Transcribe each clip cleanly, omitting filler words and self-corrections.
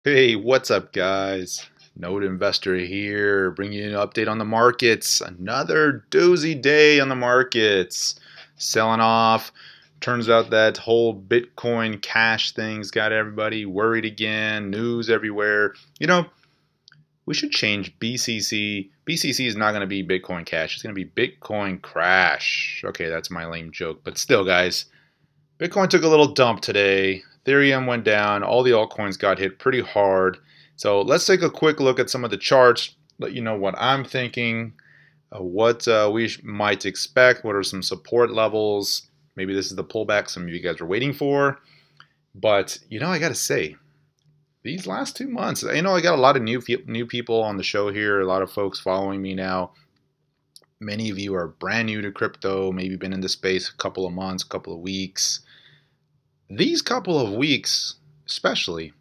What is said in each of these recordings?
Hey, what's up, guys? Node Investor here, bringing you an update on the markets. Another doozy day on the markets. Selling off. Turns out that whole Bitcoin cash thing's got everybody worried again. News everywhere. We should change BCC. BCC is not going to be Bitcoin Cash. It's going to be Bitcoin Crash. Okay, that's my lame joke. But still, guys, Bitcoin took a little dump today. Ethereum went down. All the altcoins got hit pretty hard. So let's take a quick look at some of the charts. Let you know what I'm thinking, what we might expect. What are some support levels? Maybe this is the pullback some of you guys are waiting for. But I got to say, these last 2 months, I got a lot of new people on the show here. A lot of folks following me now. Many of you are brand new to crypto, maybe been in the space a couple of months, a couple of weeks. These couple of weeks, especially,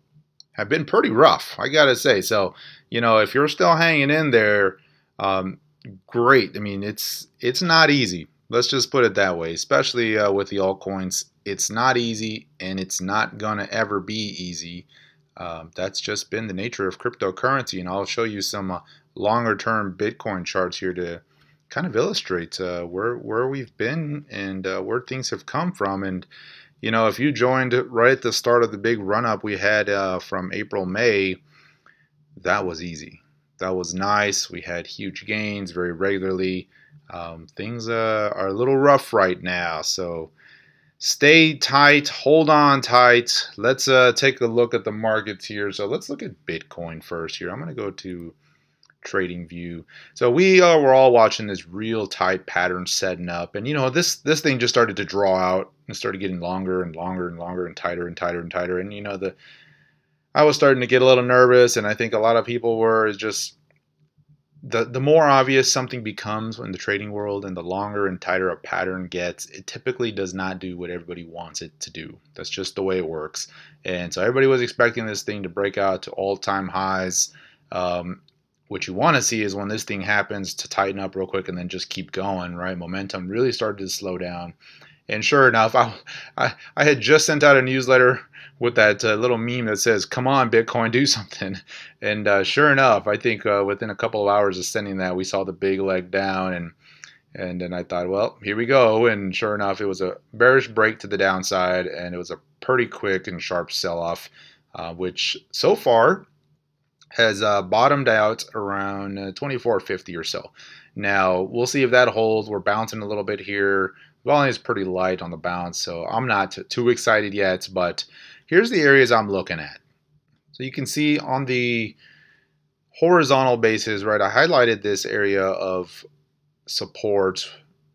have been pretty rough, I gotta say. So, if you're still hanging in there, great. I mean, it's not easy. Let's just put it that way. Especially with the altcoins, it's not easy, and it's not gonna ever be easy. That's just been the nature of cryptocurrency, and I'll show you some longer-term Bitcoin charts here to kind of illustrate where we've been and where things have come from. And if you joined right at the start of the big run-up we had from April, May, that was easy. That was nice. We had huge gains very regularly. Things are a little rough right now, so stay tight, hold on tight. Let's take a look at the markets here. So let's look at Bitcoin first here. I'm going to go to trading view. So we were all watching this real tight pattern setting up, and this thing just started to draw out and started getting longer and longer and longer and tighter and tighter and tighter. And I was starting to get a little nervous, and I think a lot of people were. Is just the more obvious something becomes in the trading world, and the longer and tighter a pattern gets, it typically does not do what everybody wants it to do. That's just the way it works. And so everybody was expecting this thing to break out to all-time highs. What you want to see is when this thing happens to tighten up real quick and then just keep going, right? Momentum really started to slow down. And sure enough, I had just sent out a newsletter with that little meme that says, "Come on, Bitcoin, do something." And sure enough, I think within a couple of hours of sending that, we saw the big leg down. And then I thought, well, here we go. And sure enough, it was a bearish break to the downside. And it was a pretty quick and sharp sell-off, which so far has bottomed out around 2450 or so. Now, we'll see if that holds. We're bouncing a little bit here. Volume is pretty light on the bounce, so I'm not too excited yet, but here's the areas I'm looking at. So you can see on the horizontal basis, right, I highlighted this area of support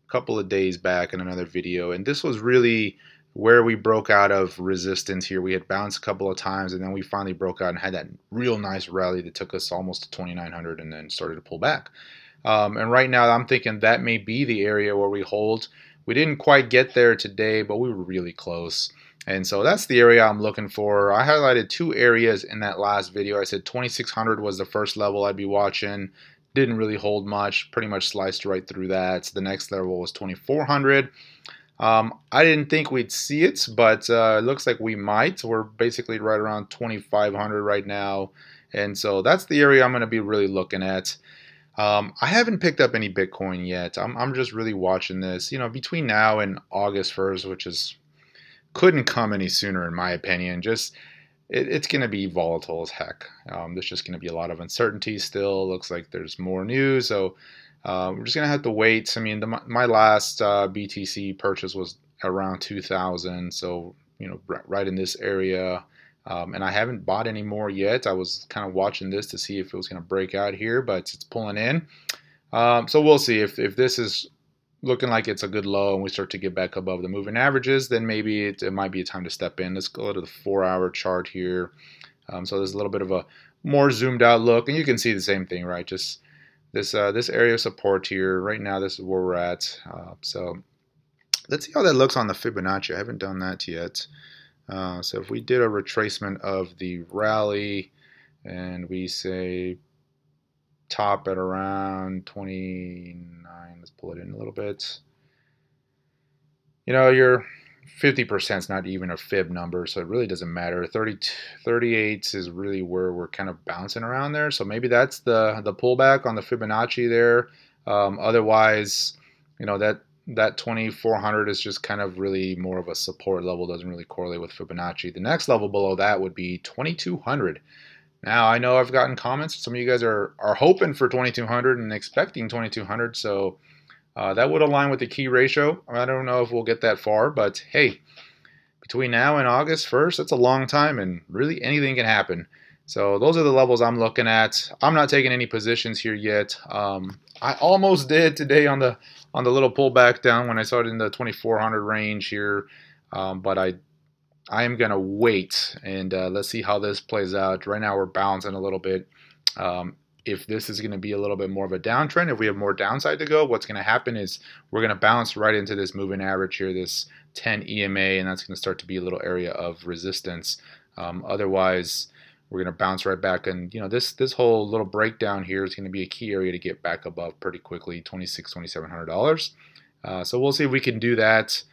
a couple of days back in another video, and this was really where we broke out of resistance here. We had bounced a couple of times, and then we finally broke out and had that real nice rally that took us almost to 2900 and then started to pull back. And right now I'm thinking that may be the area where we hold. We didn't quite get there today, but we were really close. And so that's the area I'm looking for. I highlighted two areas in that last video. I said 2600 was the first level I'd be watching. Didn't really hold much, pretty much sliced right through that. So the next level was 2400. I didn't think we'd see it, but it looks like we might. We're basically right around 2500 right now. And so that's the area I'm going to be really looking at. I haven't picked up any Bitcoin yet. I'm just really watching this. Between now and August 1st, which couldn't come any sooner in my opinion. It's going to be volatile as heck. There's just going to be a lot of uncertainty still. Looks like there's more news, so we're just going to have to wait. I mean, my last BTC purchase was around 2000, so right in this area. And I haven't bought any more yet. I was kind of watching this to see if it was going to break out here, but it's pulling in. So we'll see if this is looking like it's a good low and we start to get back above the moving averages, then maybe it might be a time to step in. Let's go to the 4-hour chart here. So there's a little bit of a more zoomed out look, and you can see the same thing, right? Just this area of support here. Right now, this is where we're at. So let's see how that looks on the Fibonacci. I haven't done that yet. So if we did a retracement of the rally and we say top at around 29, let's pull it in a little bit. You're 50% is not even a fib number, so it really doesn't matter. 38 is really where we're kind of bouncing around there. So maybe that's the pullback on the Fibonacci there. Otherwise, that 2400 is just kind of really more of a support level, doesn't really correlate with Fibonacci. The next level below that would be 2200. Now, I know I've gotten comments. Some of you guys are hoping for 2200 and expecting 2200, so that would align with the key ratio. I don't know if we'll get that far, but hey, between now and August 1st, that's a long time, and really anything can happen. So those are the levels I'm looking at. I'm not taking any positions here yet. I almost did today on the little pullback down when I started in the 2400 range here, but I am gonna wait and let's see how this plays out. Right now we're bouncing a little bit. If this is going to be a little bit more of a downtrend, if we have more downside to go, what's going to happen is we're going to bounce right into this moving average here, this 10 EMA, and that's going to start to be a little area of resistance. Otherwise, we're going to bounce right back, and this whole little breakdown here is going to be a key area to get back above pretty quickly, $2,700. So we'll see if we can do that.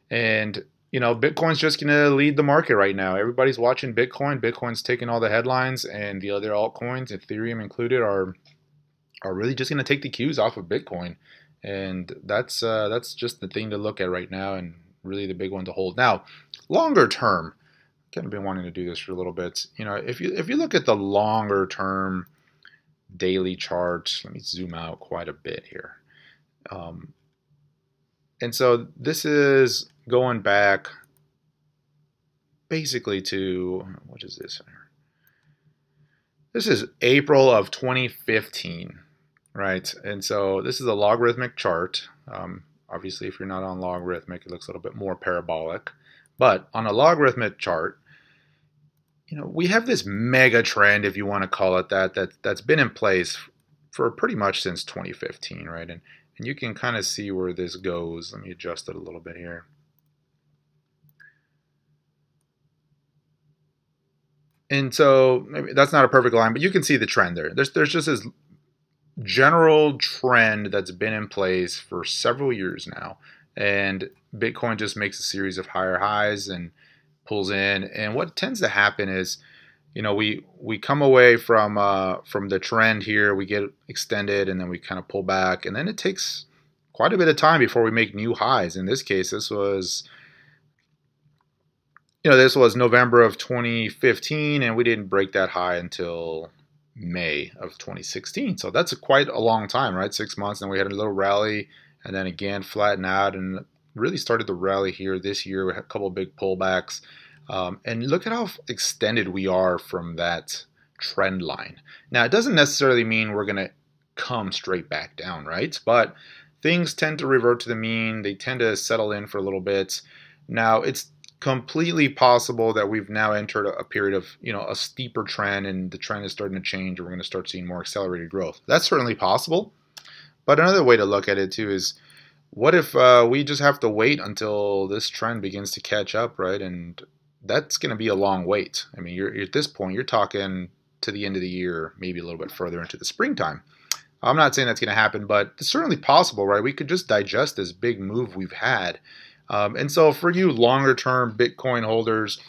And Bitcoin's just going to lead the market right now. Everybody's watching Bitcoin. Bitcoin's taking all the headlines, and the other altcoins, Ethereum included, are really just going to take the cues off of Bitcoin. And that's just the thing to look at right now, and really the big one to hold. Now, longer term, I've kind of been wanting to do this for a little bit. If you look at the longer term daily chart, let me zoom out quite a bit here. And so this is going back basically to, what is this here? This is April of 2015, right? And so this is a logarithmic chart. Obviously, if you're not on logarithmic, it looks a little bit more parabolic. But on a logarithmic chart, we have this mega trend, if you want to call it that's been in place for pretty much since 2015, right? And you can kind of see where this goes. Let me adjust it a little bit here. And so maybe that's not a perfect line, but you can see the trend there. There's just this general trend that's been in place for several years now. And Bitcoin just makes a series of higher highs and pulls in. And what tends to happen is, we come away from the trend here, we get extended, and then we kind of pull back, and then it takes quite a bit of time before we make new highs. In this case, this was November of 2015, and we didn't break that high until May of 2016. So that's quite a long time, right? 6 months, and we had a little rally, and then again flatten out, and really started the rally here this year. We had a couple of big pullbacks. And look at how extended we are from that trend line. Now, it doesn't necessarily mean we're going to come straight back down, right? But things tend to revert to the mean. They tend to settle in for a little bit. Now, it's completely possible that we've now entered a period of, a steeper trend, and the trend is starting to change, and we're going to start seeing more accelerated growth. That's certainly possible. But another way to look at it, too, is what if we just have to wait until this trend begins to catch up, right? And that's going to be a long wait. I mean, you're at this point, you're talking to the end of the year, maybe a little bit further into the springtime. I'm not saying that's going to happen, but it's certainly possible, right? We could just digest this big move we've had. And so for you longer term Bitcoin holders,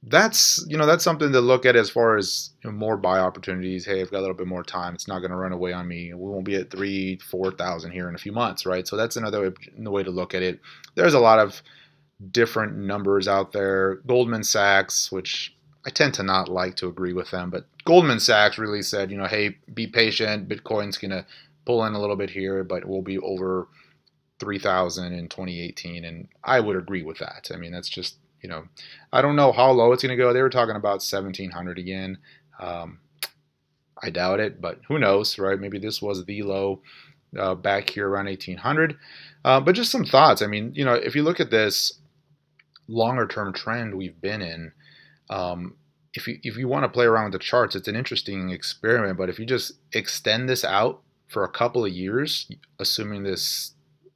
that's something to look at as far as more buy opportunities. Hey, I've got a little bit more time. It's not going to run away on me. We won't be at 3,000-4,000 here in a few months, right? So that's another way to look at it. There's a lot of different numbers out there. Goldman Sachs, which I tend to not like to agree with them, but Goldman Sachs really said, hey, be patient. Bitcoin's going to pull in a little bit here, but we'll be over 3,000 in 2018. And I would agree with that. I mean, that's just, I don't know how low it's going to go. They were talking about 1,700 again. I doubt it, but who knows, right? Maybe this was the low back here around 1,800. But just some thoughts. I mean, if you look at this longer term trend we've been in, if you want to play around with the charts, it's an interesting experiment. But if you just extend this out for a couple of years, assuming this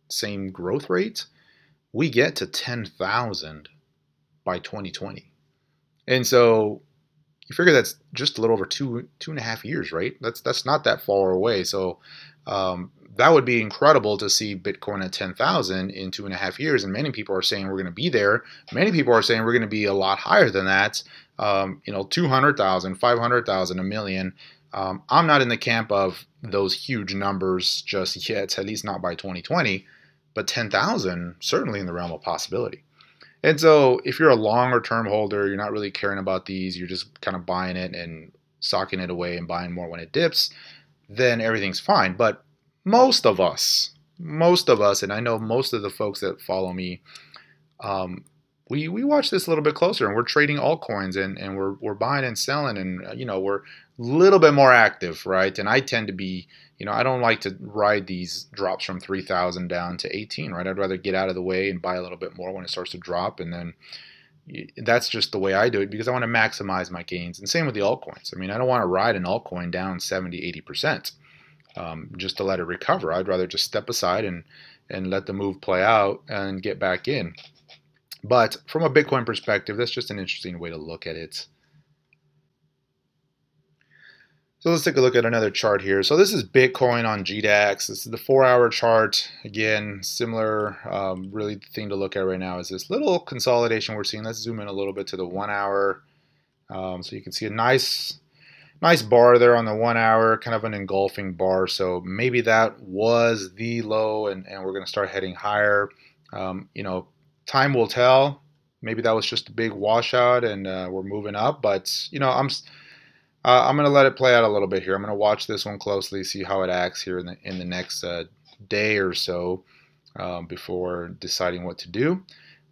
same growth rate, we get to 10,000 by 2020. And so you figure that's just a little over two and a half years, right? That's not that far away. So that would be incredible to see Bitcoin at 10,000 in 2.5 years. And many people are saying we're going to be there. Many people are saying we're going to be a lot higher than that. 200,000, 500,000, a million. I'm not in the camp of those huge numbers just yet, at least not by 2020. But 10,000, certainly in the realm of possibility. And so if you're a longer term holder, you're not really caring about these, you're just kind of buying it and socking it away and buying more when it dips, then everything's fine. But most of us, and I know most of the folks that follow me, we watch this a little bit closer, and we're trading altcoins, and we're buying and selling, and we're a little bit more active, right? And I tend to be, I don't like to ride these drops from 3,000 down to 18, right? I'd rather get out of the way and buy a little bit more when it starts to drop, and then that's just the way I do it because I want to maximize my gains. And same with the altcoins. I mean, I don't want to ride an altcoin down 70, 80% just to let it recover. I'd rather just step aside and let the move play out and get back in. But from a Bitcoin perspective, that's just an interesting way to look at it. So let's take a look at another chart here. So this is Bitcoin on GDAX. This is the 4-hour chart. Again, similar, really the thing to look at right now is this little consolidation we're seeing. Let's zoom in a little bit to the 1 hour. So you can see a nice bar there on the 1 hour, kind of an engulfing bar. So maybe that was the low, and we're going to start heading higher. Time will tell. Maybe that was just a big washout, and we're moving up. But I'm going to let it play out a little bit here. I'm going to watch this one closely, see how it acts here in the next day or so before deciding what to do.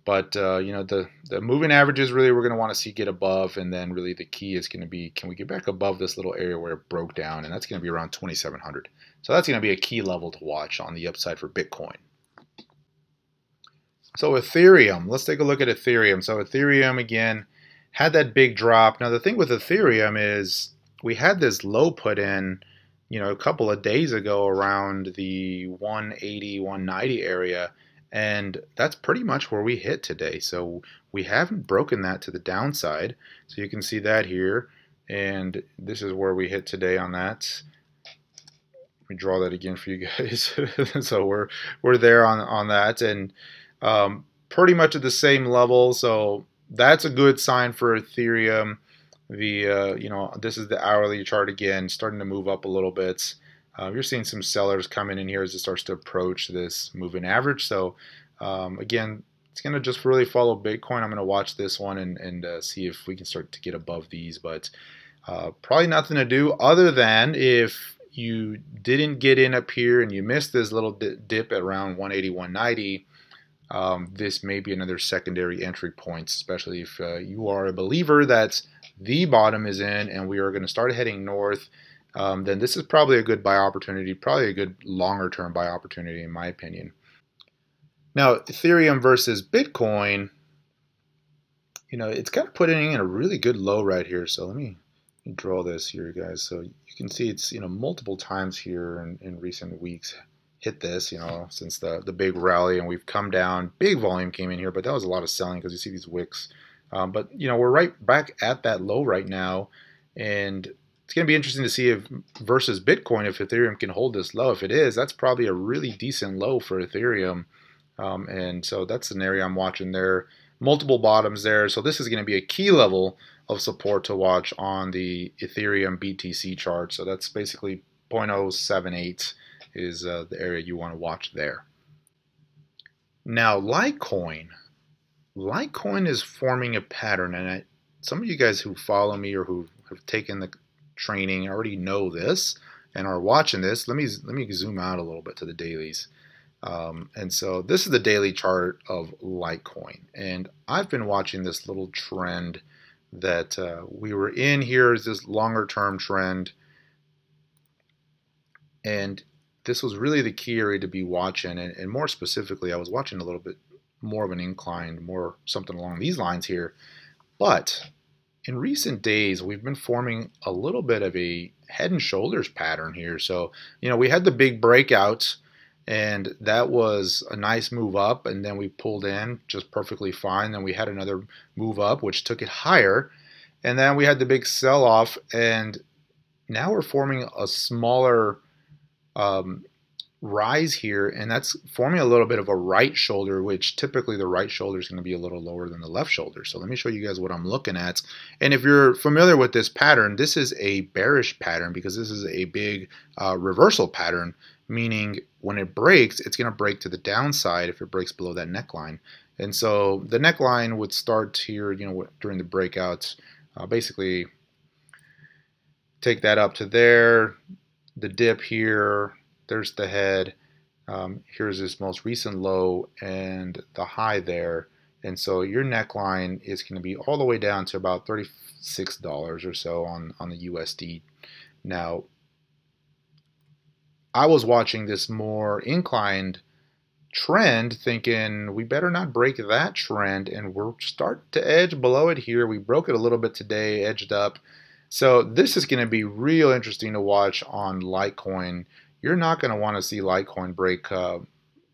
But the moving averages really we're going to want to see get above, and then really the key is going to be, can we get back above this little area where it broke down, and that's going to be around 2,700. So that's going to be a key level to watch on the upside for Bitcoin. So Ethereum, let's take a look at Ethereum. So Ethereum, again, had that big drop. Now the thing with Ethereum is we had this low put in, a couple of days ago around the 180, 190 area, and that's pretty much where we hit today. So we haven't broken that to the downside. So you can see that here, and this is where we hit today on that. Let me draw that again for you guys. So we're there on that, and pretty much at the same level. So that's a good sign for Ethereum. This is the hourly chart again, starting to move up a little bit. You're seeing some sellers coming in here as it starts to approach this moving average. So again, it's going to just really follow Bitcoin. I'm going to watch this one and see if we can start to get above these. But probably nothing to do other than if you didn't get in up here and you missed this little dip at around 180, 190. This may be another secondary entry point, especially if you are a believer that the bottom is in and we are going to start heading north. Then this is probably a good buy opportunity, probably a good longer term buy opportunity in my opinion. Now Ethereum versus Bitcoin, it's kind of putting in a really good low right here. So let me draw this here, guys. So you can see it's multiple times here in recent weeks hit this, since the big rally, and we've come down. Big volume came in here, but that was a lot of selling because you see these wicks. But we're right back at that low right now, and it's going to be interesting to see if versus Bitcoin if Ethereum can hold this low. If it is, that's probably a really decent low for Ethereum, and so that's an area I'm watching there. Multiple bottoms there, so this is going to be a key level of support to watch on the Ethereum BTC chart. So that's basically 0.078. is the area you want to watch there. Now Litecoin is forming a pattern, and some of you guys who follow me or who have taken the training already know this and are watching this. Let me zoom out a little bit to the dailies. And so this is the daily chart of Litecoin, and I've been watching this little trend that we were in here is this longer term trend, and this was really the key area to be watching, and more specifically, I was watching a little bit more of an incline, more something along these lines here. But in recent days, we've been forming a little bit of a head and shoulders pattern here. So, we had the big breakout, and that was a nice move up, and then we pulled in just perfectly fine. Then we had another move up, which took it higher, and then we had the big sell-off, and now we're forming a smaller rise here, and that's forming a little bit of a right shoulder, which typically the right shoulder is going to be a little lower than the left shoulder. So let me show you guys what I'm looking at. And if you're familiar with this pattern, this is a bearish pattern because this is a big reversal pattern, meaning when it breaks, it's going to break to the downside if it breaks below that neckline. And so the neckline would start here, during the breakouts, basically take that up to there, the dip here, there's the head, here's this most recent low and the high there. And so your neckline is going to be all the way down to about $36 or so on the USD. Now, I was watching this more inclined trend thinking we better not break that trend, and we're starting to edge below it here. We broke it a little bit today, edged up. So this is going to be real interesting to watch on Litecoin. You're not going to want to see Litecoin break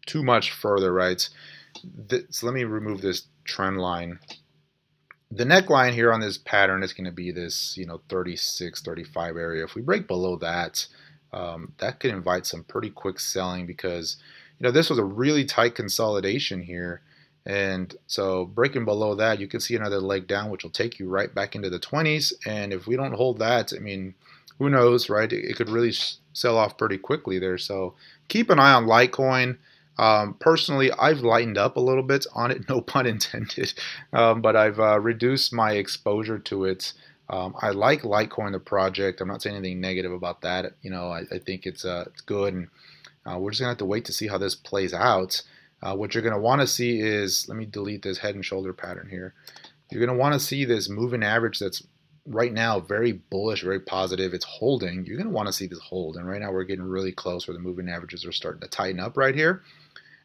too much further, right? So let me remove this trend line. The neckline here on this pattern is going to be this 36, 35 area. If we break below that, that could invite some pretty quick selling because this was a really tight consolidation here. And so breaking below that, you can see another leg down, which will take you right back into the 20s. And if we don't hold that, I mean, who knows, right? It could really sell off pretty quickly there. So keep an eye on Litecoin. Personally, I've lightened up a little bit on it, no pun intended, but I've reduced my exposure to it. I like Litecoin, the project. I'm not saying anything negative about that. I think it's good, and we're just gonna have to wait to see how this plays out. What you're gonna want to see is, let me delete this head and shoulder pattern here. You're gonna want to see this moving average that's right now very bullish, very positive. It's holding. You're gonna want to see this hold, and right now we're getting really close where the moving averages are starting to tighten up right here.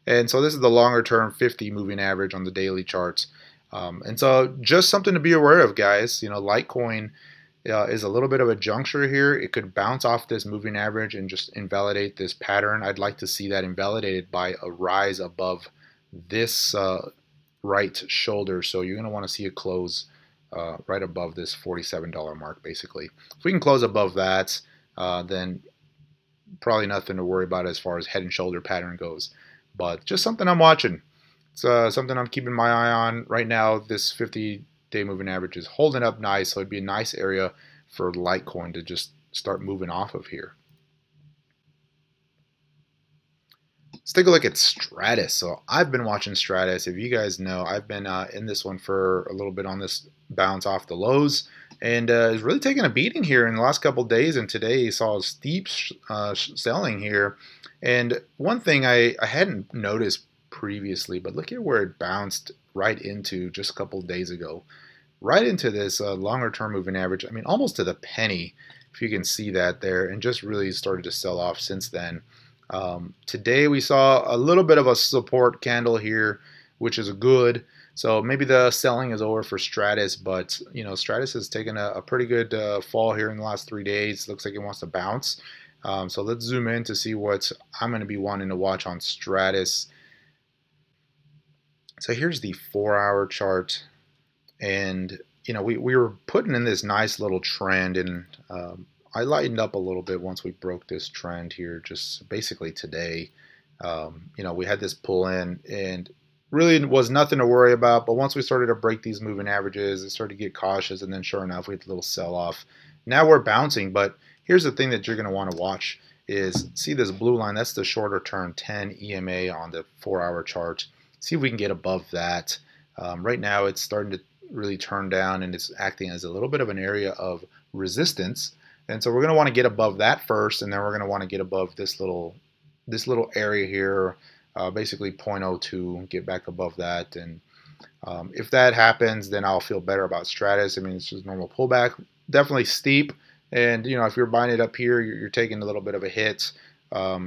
And so this is the longer term 50 moving average on the daily charts. And so just something to be aware of, guys. Litecoin is a little bit of a juncture here. It could bounce off this moving average and just invalidate this pattern. I'd like to see that invalidated by a rise above this right shoulder. So you're going to want to see it close right above this $47 mark, basically. If we can close above that, then probably nothing to worry about as far as head and shoulder pattern goes. But just something I'm watching. It's something I'm keeping my eye on right now. This 50-day moving average is holding up nice, so it'd be a nice area for Litecoin to just start moving off of here. Let's take a look at Stratis. So I've been watching Stratis. If you guys know, I've been in this one for a little bit on this bounce off the lows, and is really taking a beating here in the last couple days. And today you saw a steep selling here. And one thing I hadn't noticed previously, but look at where it bounced right into just a couple of days ago, right into this longer term moving average. I mean, almost to the penny, if you can see that there, and just really started to sell off since then. Today we saw a little bit of a support candle here, which is good. So maybe the selling is over for Stratis, but Stratis has taken a pretty good fall here in the last 3 days. Looks like it wants to bounce. So let's zoom in to see what I'm going to be wanting to watch on Stratis. So here's the 4-hour chart, and we were putting in this nice little trend, and I lightened up a little bit once we broke this trend here, just basically today. We had this pull in, and really was nothing to worry about. But once we started to break these moving averages, it started to get cautious, and then sure enough, we had a little sell off. Now we're bouncing, but here's the thing that you're going to want to watch is see this blue line. That's the shorter term 10 EMA on the 4-hour chart. See if we can get above that. Right now it's starting to really turn down, and it's acting as a little bit of an area of resistance. And so we're going to want to get above that first, and then we're going to want to get above this little area here, basically 0.02, get back above that. And if that happens, then I'll feel better about Stratis. I mean, it's just a normal pullback, definitely steep. And if you're buying it up here, you're taking a little bit of a hit. I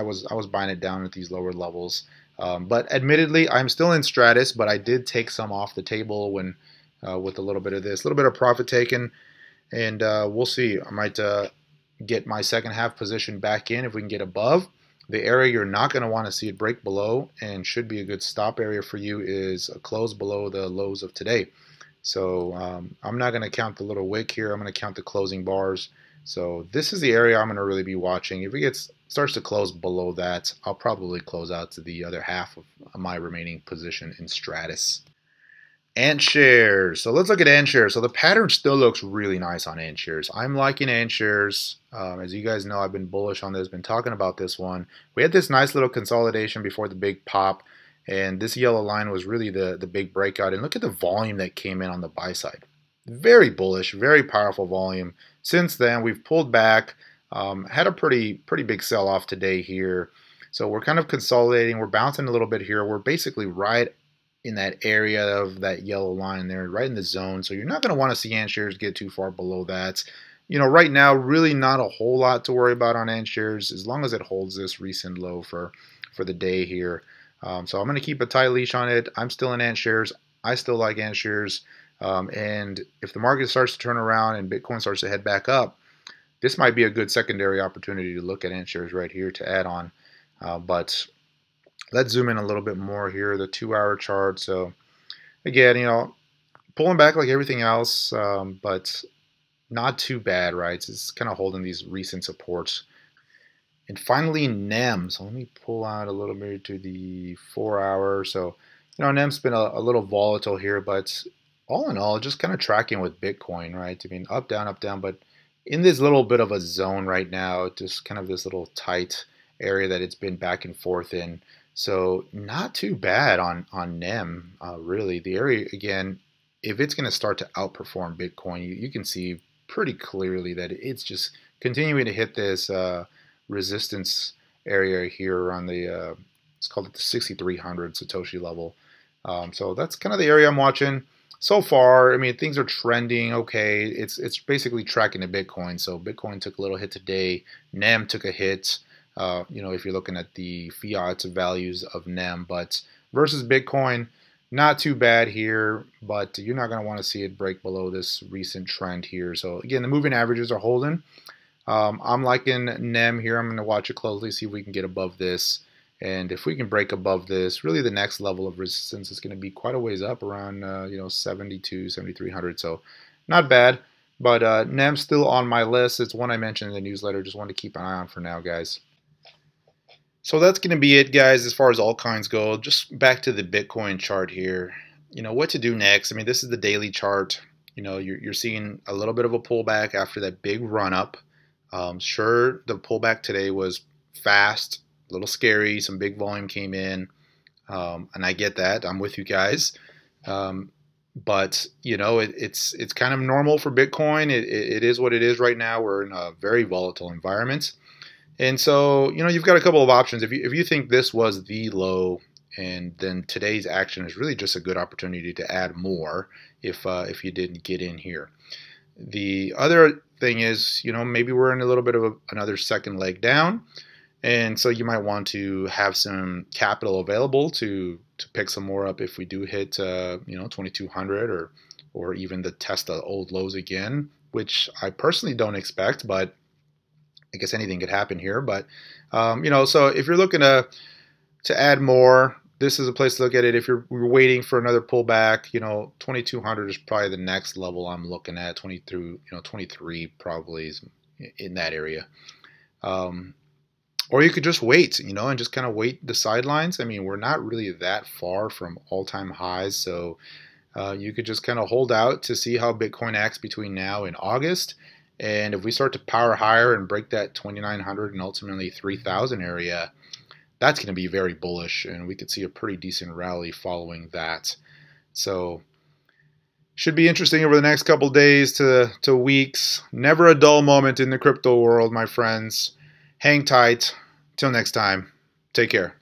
was buying it down at these lower levels. But admittedly, I'm still in Stratis, but I did take some off the table when with a little bit of this, a little bit of profit taken, and we'll see. I might get my second half position back in if we can get above. The area you're not going to want to see it break below, and should be a good stop area for you, is a close below the lows of today. So I'm not going to count the little wick here. I'm going to count the closing bars. So this is the area I'm going to really be watching. If it gets starts to close below that, I'll probably close out to the other half of my remaining position in Stratis. Antshares. So let's look at Antshares. So the pattern still looks really nice on Antshares. I'm liking Antshares. As you guys know, I've been bullish on this, been talking about this one. We had this nice little consolidation before the big pop, and this yellow line was really the big breakout. And look at the volume that came in on the buy side. Very bullish, very powerful volume. Since then, we've pulled back, had a pretty big sell-off today here. So we're kind of consolidating. We're bouncing a little bit here. We're basically right in that area of that yellow line there, right in the zone. So you're not going to want to see Antshares get too far below that. You know, right now, really not a whole lot to worry about on Antshares as long as it holds this recent low for the day here. So I'm going to keep a tight leash on it. I'm still in Antshares. I still like Antshares. And if the market starts to turn around and Bitcoin starts to head back up, this might be a good secondary opportunity to look at Inshares right here to add on. But let's zoom in a little bit more here, the 2-hour chart. So again, you know, pulling back like everything else, but not too bad, right? It's kind of holding these recent supports. And finally, NEM. So let me pull out a little bit to the 4-hour. So, you know, NEM's been a little volatile here, but all in all, just kind of tracking with Bitcoin, right? I mean, up, down, but in this little bit of a zone right now, just kind of this little tight area that it's been back and forth in. So not too bad on NEM, really. The area, again, if it's going to start to outperform Bitcoin, you can see pretty clearly that it's just continuing to hit this resistance area here around the, let's call it the 6,300 Satoshi level. So that's kind of the area I'm watching. So far, I mean, things are trending okay. It's basically tracking the Bitcoin. So Bitcoin took a little hit today. NEM took a hit. You know, if you're looking at the fiat values of NEM, but versus Bitcoin, not too bad here. But you're not going to want to see it break below this recent trend here. So again, the moving averages are holding. I'm liking NEM here. I'm going to watch it closely, see if we can get above this. And if we can break above this, really the next level of resistance is going to be quite a ways up around, you know, 72, 7,300. So not bad, but NEM's still on my list. It's one I mentioned in the newsletter. Just wanted to keep an eye on for now, guys. So that's going to be it, guys, as far as altcoins go. Just back to the Bitcoin chart here. You know, what to do next. I mean, this is the daily chart. You know, you're seeing a little bit of a pullback after that big run up. Sure, the pullback today was fast, a little scary, some big volume came in, and I get that. I'm with you guys. But, you know, it's kind of normal for Bitcoin. It is what it is right now. We're in a very volatile environment. And so, you know, you've got a couple of options. If you think this was the low, and then today's action is really just a good opportunity to add more if you didn't get in here. The other thing is, you know, maybe we're in a little bit of another second leg down. And so you might want to have some capital available to pick some more up if we do hit, you know, 2,200 or even the test the old lows again, which I personally don't expect, but I guess anything could happen here. But, you know, so if you're looking to add more, this is a place to look at it. If you're waiting for another pullback, you know, 2,200 is probably the next level I'm looking at. 23 probably is in that area. Or you could just wait, you know, and just kind of wait the sidelines. I mean, we're not really that far from all-time highs, so you could just kind of hold out to see how Bitcoin acts between now and August. And if we start to power higher and break that 2,900 and ultimately 3,000 area, that's going to be very bullish, and we could see a pretty decent rally following that. So should be interesting over the next couple days to weeks. Never a dull moment in the crypto world, my friends. Hang tight. Till next time. Take care.